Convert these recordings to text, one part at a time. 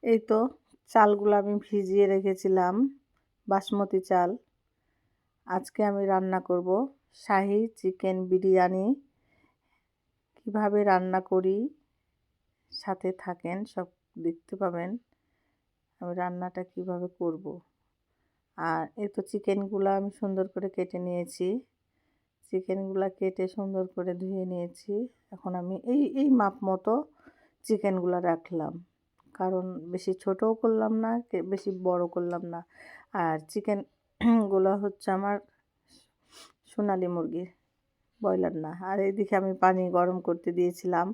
এই তো চালগুলো আমি ভিজিয়ে রেখেছিলাম, বাসমতি চাল। আজকে আমি রান্না করব শাহী চিকেন বিরিয়ানি। কিভাবে রান্না করি সাথে থাকেন, সব দেখতে পাবেন আমি রান্নাটা কিভাবে করব। আর এই তো চিকেনগুলো আমি সুন্দর করে কেটে নিয়েছি। চিকেনগুলো কেটে সুন্দর করে ধুয়ে নিয়েছি। এখন আমি এই মাপ মতো চিকেনগুলো রাখলাম, কারণ বেশি ছোটও করলাম না, বেশি বড় করলাম না। আর চিকেনগুলো হচ্ছে আমার সোনালি মুরগির, ব্রয়লার না। আর এইদিকে আমি পানি গরম করতে দিয়েছিলাম।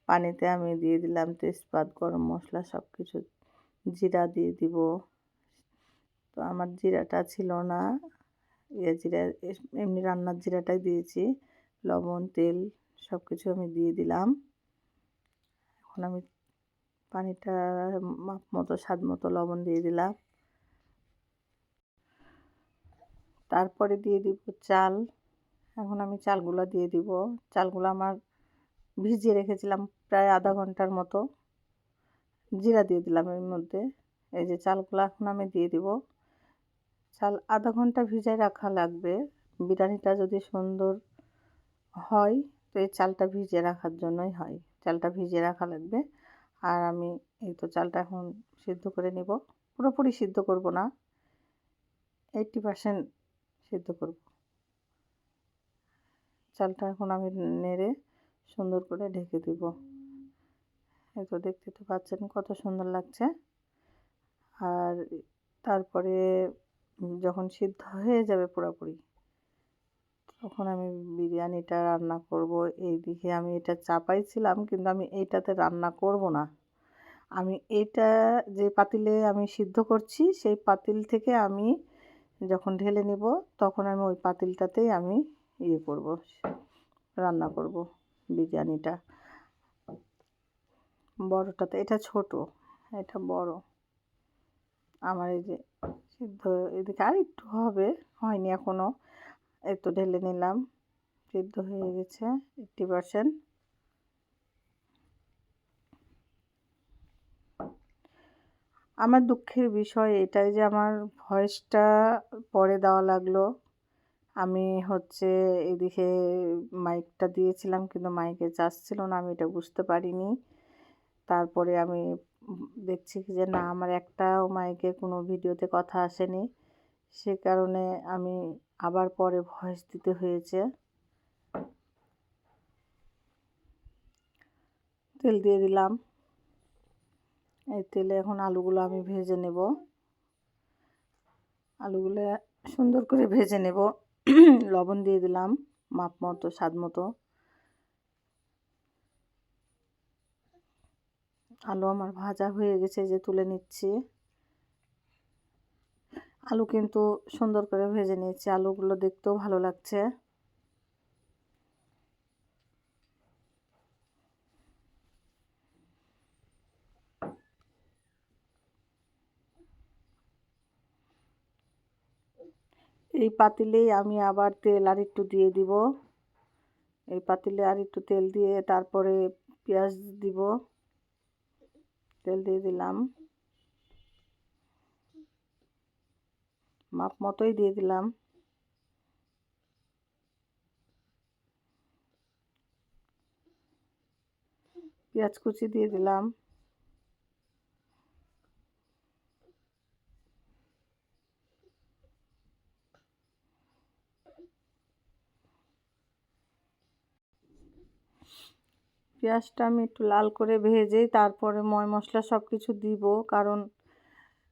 পানিতে আমি দিয়ে দিলাম তেজপাত, গরম মশলা সব কিছু, জিরা দিয়ে দিব। তো আমার জিরাটা ছিল না, জিরা এমনি রান্নার জিরাটাই দিয়েছি। লবণ, তেল সব কিছু আমি দিয়ে দিলাম। এখন আমি পানিটা মাপ মতো, স্বাদ মতো লবণ দিয়ে দিলাম। তারপরে দিয়ে দিব চাল। এখন আমি চালগুলো দিয়ে দিব। চালগুলো আমার ভিজিয়ে রেখেছিলাম প্রায় আধা ঘন্টার মতো। জিরা দিয়ে দিলাম এর মধ্যে। এই যে চালগুলো এখন আমি দিয়ে দিব। চাল আধা ঘন্টা ভিজায় রাখা লাগবে। বিরিয়ানিটা যদি সুন্দর হয় তো এই চালটা ভিজিয়ে রাখার জন্যই হয়, চালটা ভিজিয়ে রাখা লাগবে। আর আমি এই তো চালটা এখন সিদ্ধ করে নিব। পুরোপুরি সিদ্ধ করব না, 80% সিদ্ধ করব। চালটা এখন আমি নেড়ে সুন্দর করে ঢেকে দিব। এই তো দেখতে তো পাচ্ছেন কত সুন্দর লাগছে। আর তারপরে যখন সিদ্ধ হয়ে যাবে পুরোপুরি, তখন আমি বিরিয়ানিটা রান্না করব। এইদিকে আমি এটা চাপাইছিলাম, কিন্তু আমি এইটাতে রান্না করব না। আমি এইটা যে পাতিলে আমি সিদ্ধ করছি, সেই পাতিল থেকে আমি যখন ঢেলে নিব, তখন আমি ওই পাতিলটাতেই আমি করব, রান্না করব বিরিয়ানিটা। বড়টাতে, এটা ছোট, এটা বড়। আমার এই যে সিদ্ধ এদিকে আর একটু হবে, হয়নি এখনও। এই তো ঢেলে নিলাম, সিদ্ধ হয়ে গেছে 80%। আমার দুঃখের বিষয় এটাই যে আমার ভয়েসটা পরে দেওয়া লাগলো। আমি হচ্ছে এদিকে মাইকটা দিয়েছিলাম, কিন্তু মাইকে চার্জ ছিল না, আমি এটা বুঝতে পারিনি। তারপরে আমি দেখছি যে না, আমার একটাও মাইকে কোনো ভিডিওতে কথা আসেনি। সে কারণে আমি আবার পরে ভয়েস দিতে হয়েছে। তেল দিয়ে দিলাম। এই তেলে এখন আলুগুলো আমি ভেজে নেব। আলুগুলো সুন্দর করে ভেজে নেব। লবণ দিয়ে দিলাম মাপ মতো, স্বাদ মতো। আলু আমার ভাজা হয়ে গেছে, যে তুলে নিচ্ছি। আলু কিন্তু সুন্দর করে ভেজে নিয়েছি, আলুগুলো দেখতেও ভালো লাগছে। এই পাতিলেই আমি আবার তেল আর একটু দিয়ে দিব। এই পাতিলে আর একটু তেল দিয়ে তারপরে পেঁয়াজ দিব। তেল দিয়ে দিলাম, মাপ মতোই দিয়ে দিলাম। পেঁয়াজ কুচি দিয়ে দিলাম। পেঁয়াজটা আমি একটু লাল করে ভেজে তারপরে ময় মশলা সব কিছু দিব, কারণ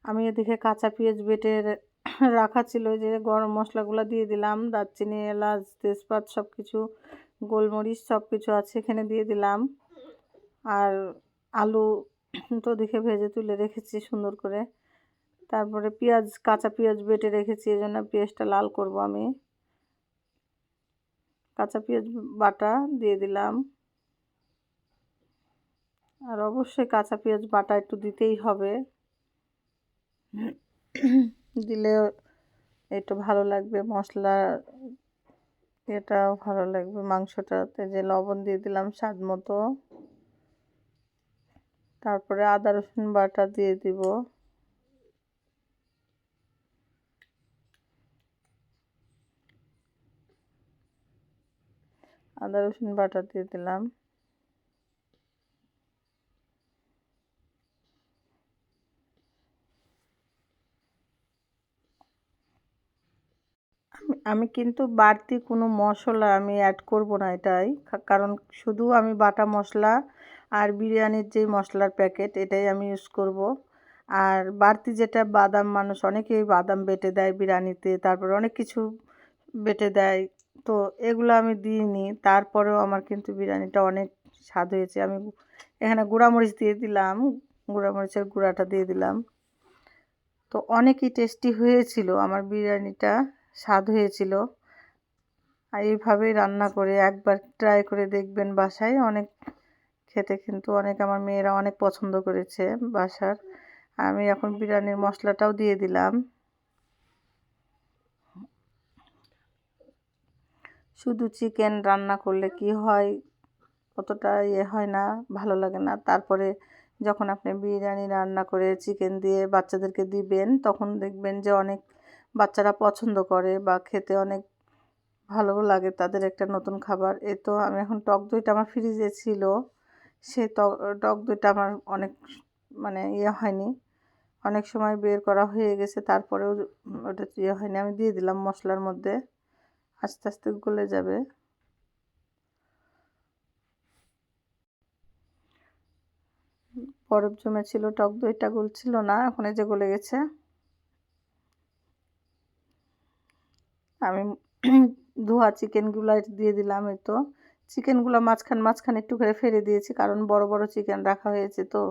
আমি এদিকে কাঁচা পেঁয়াজ বেটে রাখা ছিল। যে গরম মশলাগুলো দিয়ে দিলাম, দারচিনি, এলাচ, তেজপাত সব কিছু, গোলমরিচ সব কিছু আছে এখানে দিয়ে দিলাম। আর আলু তো দেখে ভেজে তুলে রেখেছি সুন্দর করে। তারপরে পেঁয়াজ, কাঁচা পেঁয়াজ বেটে রেখেছি, এই জন্য পেঁয়াজটা লাল করব আমি। কাঁচা পেঁয়াজ বাটা দিয়ে দিলাম। আর অবশ্যই কাঁচা পেঁয়াজ বাটা একটু দিতেই হবে, দিলে একটু ভালো লাগবে, মশলা এটাও ভালো লাগবে মাংসটাতে। যে লবণ দিয়ে দিলাম স্বাদ মতো। তারপরে আদা রসুন বাটা দিয়ে দিব। আদা রসুন বাটা দিয়ে দিলাম। আমি কিন্তু বাড়তি কোনো মশলা আমি অ্যাড করব না, এটাই কারণ শুধু আমি বাটা মশলা আর বিরিয়ানির যে মশলার প্যাকেট এটাই আমি ইউজ করব। আর বাড়তি যেটা বাদাম, মানুষ অনেকেই বাদাম বেটে দেয় বিরিয়ানিতে, তারপর অনেক কিছু বেটে দেয়, তো এগুলো আমি দিইনি। তারপরেও আমার কিন্তু বিরিয়ানিটা অনেক স্বাদ হয়েছে। আমি এখানে গুঁড়ামরিচ দিয়ে দিলাম, গুঁড়ামরিচের গুঁড়াটা দিয়ে দিলাম। তো অনেকই টেস্টি হয়েছিল আমার বিরিয়ানিটা, স্বাদ হয়েছিল। আর এইভাবেই রান্না করে একবার ট্রাই করে দেখবেন বাসায়। অনেক খেতে কিন্তু অনেক, আমার মেয়েরা অনেক পছন্দ করেছে বাসার। আমি এখন বিরিয়ানির মশলাটাও দিয়ে দিলাম। শুধু চিকেন রান্না করলে কি হয়, অতটা হয় না, ভালো লাগে না। তারপরে যখন আপনি বিরিয়ানি রান্না করে চিকেন দিয়ে বাচ্চাদেরকে দিবেন, তখন দেখবেন যে অনেক বাচ্চারা পছন্দ করে বা খেতে অনেক ভালোও লাগে তাদের, একটা নতুন খাবার। এই তো আমি এখন টক দইটা আমার ফ্রিজে ছিল, সে টক দইটা আমার অনেক মানে হয়নি, অনেক সময় বের করা হয়ে গেছে, তারপরেও ওটা হয়নি। আমি দিয়ে দিলাম মশলার মধ্যে, আস্তে আস্তে গলে যাবে। বরফ জমেছিল, টক দইটা গলছিল না, এখন এই যে গলে গেছে। আমি ধোয়া চিকেনগুলো দিয়ে দিলাম। এই তো চিকেনগুলো মাঝখানে একটু করে ফেলে দিয়েছি, কারণ বড় বড় চিকেন রাখা হয়েছে, তো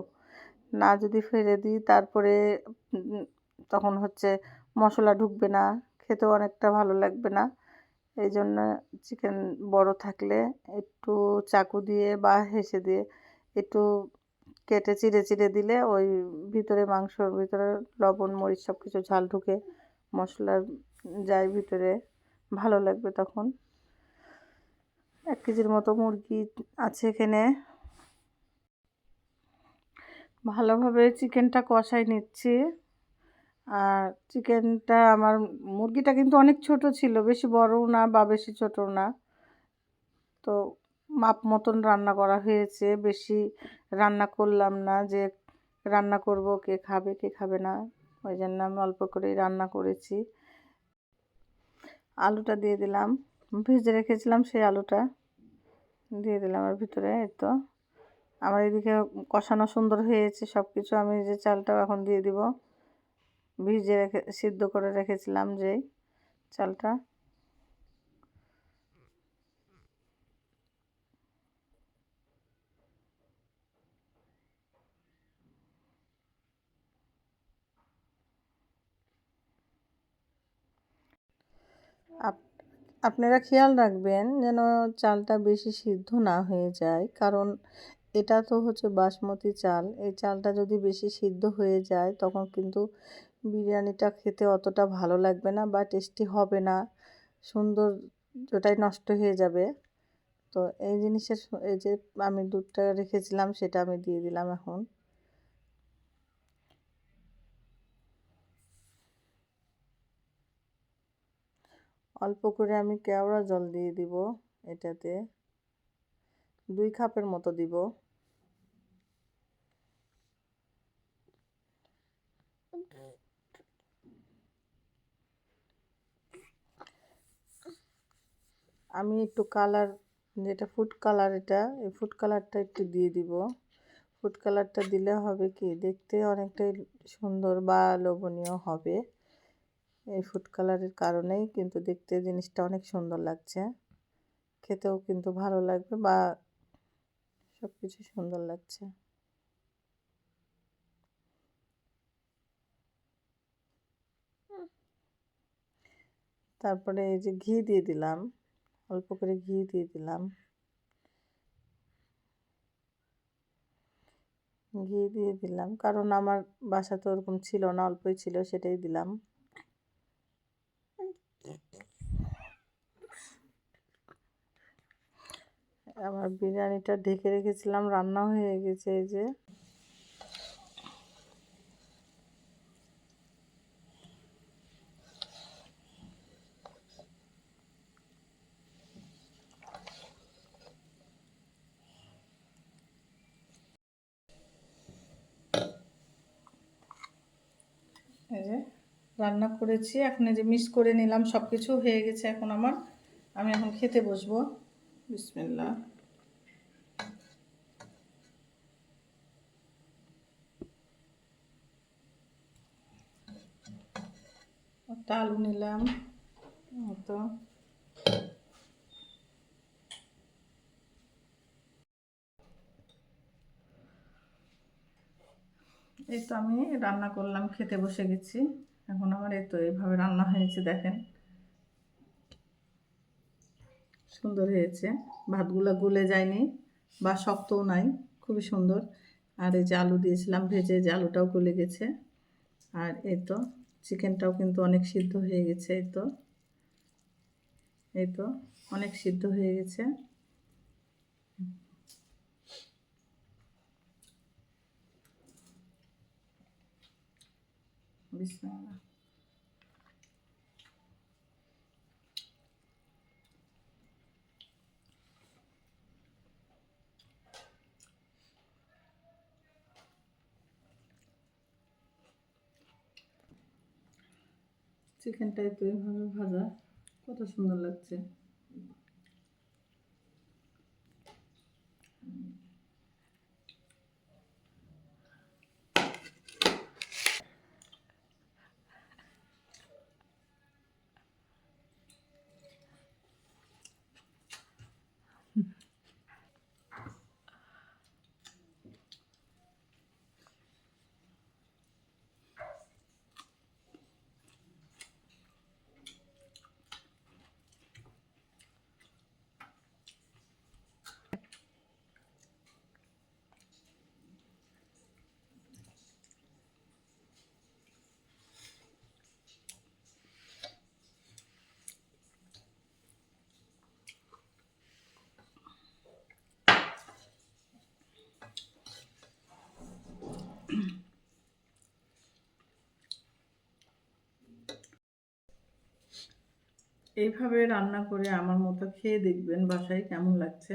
না যদি ফেলে দিই তারপরে তখন হচ্ছে মশলা ঢুকবে না, খেতেও অনেকটা ভালো লাগবে না। এই জন্য চিকেন বড় থাকলে একটু চাকু দিয়ে বা হেসে দিয়ে একটু কেটে চিড়ে চিড়ে দিলে ওই ভিতরে, মাংসর ভিতরে লবণ মরিচ সব কিছু ঝাল ঢুকে মশলার যায় ভিতরে, ভালো লাগবে তখন। 1 কেজির মতো মুরগি আছে এখানে। ভালোভাবে চিকেনটা কষাই নিচ্ছি। আর চিকেনটা আমার, মুরগিটা কিন্তু অনেক ছোট ছিল, বেশি বড়ও না বা বেশি ছোটও না, তো মাপ মতন রান্না করা হয়েছে। বেশি রান্না করলাম না, যে রান্না করব কে খাবে কে খাবে না, ওই জন্য আমি অল্প করেই রান্না করেছি। আলুটা দিয়ে দিলাম, ভেজে রেখেছিলাম সেই আলুটা দিয়ে দিলাম এর ভিতরে। এই তো আমার এদিকে কষানো সুন্দর হয়েছে সব কিছু। আমি যে চালটাও এখন দিয়ে দিব, ভিজে রেখে সিদ্ধ করে রেখেছিলাম যেই চালটা। আপনারা খেয়াল রাখবেন যেন চালটা বেশি সিদ্ধ না হয়ে যায়, কারণ এটা তো হচ্ছে বাসমতি চাল। এই চালটা যদি বেশি সিদ্ধ হয়ে যায় তখন কিন্তু বিরিয়ানিটা খেতে অতটা ভালো লাগবে না বা টেস্টি হবে না, সৌন্দর্যটাই নষ্ট হয়ে যাবে। তো এই জিনিসের এই যে আমি দুধটা রেখেছিলাম সেটা আমি দিয়ে দিলাম এখন। অল্প করে আমি কেওড়া জল দিয়ে দিব এটাতে, 2 কাপের মতো দিব। আমি একটু কালার, যেটা ফুড কালার, এটা এই ফুড কালারটা একটু দিয়ে দিব। ফুড কালারটা দিলে হবে কি, দেখতে অনেকটাই সুন্দর বা লোভনীয় হবে। এই ফুড কালারের কারণেই কিন্তু দেখতে জিনিসটা অনেক সুন্দর লাগছে, খেতেও কিন্তু ভালো লাগবে বা সব কিছু সুন্দর লাগছে। তারপরে এই যে ঘি দিয়ে দিলাম, অল্প করে ঘি দিয়ে দিলাম। ঘি দিয়ে দিলাম কারণ আমার বাসাতে ওরকম ছিল না, অল্পই ছিল, সেটাই দিলাম। আমার বিরিয়ানিটা ঢেকে রেখেছিলাম, রান্না হয়ে গেছে এই যে। রান্না করেছি। এখন এই যে মিক্স করে নিলাম, সব কিছু হয়ে গেছে। এখন আমি এখন খেতে বসবো। বিসমিল্লাহ। একটা আলু নিলাম তো, এই তো আমি রান্না করলাম, খেতে বসে গেছি। এখন আমার এই তো এইভাবে রান্না হয়েছে, দেখেন সুন্দর হয়েছে। ভাতগুলো গলে যায়নি বা শক্তও নাই, খুবই সুন্দর। আর এই যে আলু দিয়েছিলাম ভেজে, যে আলুটাও গলে গেছে। আর এই তো চিকেনটাও কিন্তু অনেক সিদ্ধ হয়ে গেছে। এই তো অনেক সিদ্ধ হয়ে গেছে। বিসমিল্লাহ। চিকেনটাই তো এইভাবে ভাজা, কত সুন্দর লাগছে। এইভাবে রান্না করে আমার মতো খেয়ে দেখবেন বাসায় কেমন লাগছে।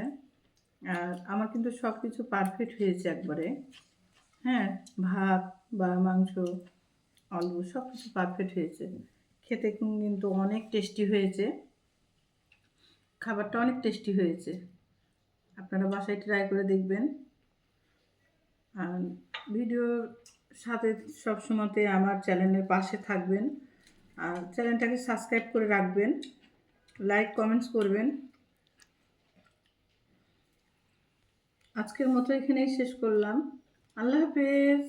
আর আমার কিন্তু সব কিছু পারফেক্ট হয়েছে একবারে। হ্যাঁ, ভাত বা মাংস, আলু সব কিছু পারফেক্ট হয়েছে। খেতে কিন্তু অনেক টেস্টি হয়েছে, খাবারটা অনেক টেস্টি হয়েছে। আপনারা বাসায় ট্রাই করে দেখবেন। আর ভিডিওর সাথে সবসময়তে আমার চ্যানেলের পাশে থাকবেন। আর চ্যানেলটাকে সাবস্ক্রাইব করে রাখবেন, লাইক কমেন্টস করবেন। আজকের মতো এখানেই শেষ করলাম। আল্লাহ হাফেজ।